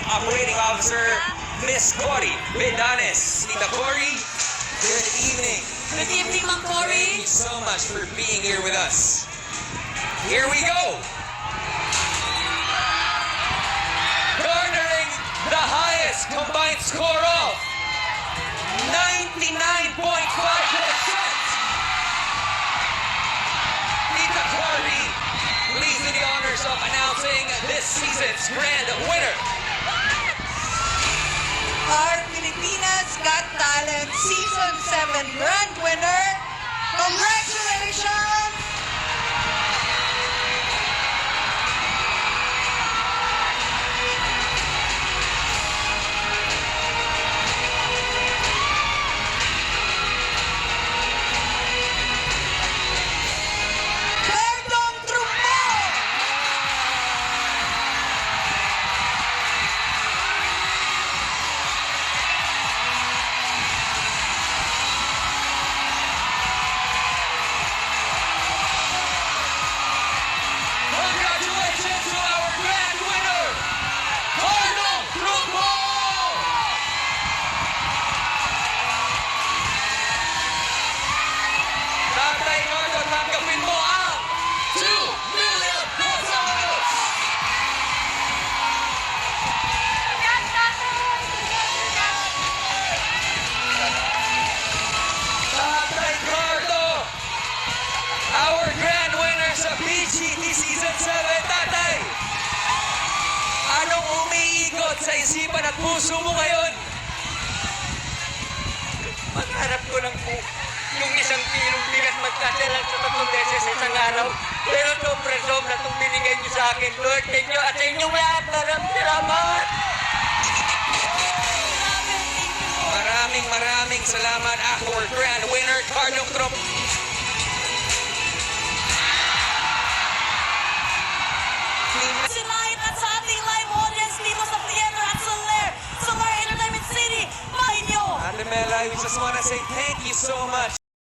Operating Officer, Miss Cory Bedanes. Tita Cory, good evening. Good evening, Ma'am Cory. Thank you so much for being here with us. Here we go. Garnering the highest combined score of 99.5%. Tita Cory, please do the honors of announcing this season's grand winner. Our Pilipinas Got Talent Season 7 Grand Winner. Congratulations! Perdong Trumbo! Congratulations to our grand winner, Cardinal Trumbo! Tatay Cardo, tanggapin mo ang 2 million pesos! Tatay Cardo, our grand winner sa PGT Season 7, Tatay! Anong umiikot sa isipan at puso mo ngayon? Pangarap ko lang po yung 1 kilong bigat magkasya lang sa 3 beses sa isang araw. Pero sobra-sobra itong binigay niyo sa akin, Lord. Thank you at sa inyong lahat. Maraming salamat. Maraming salamat, our grand winner, Cardinal Trumbo. Live at sa ating live audience dito sa Theater at Solar Entertainment City. Mahinyo! Ate Mela, we just want to say thank you so much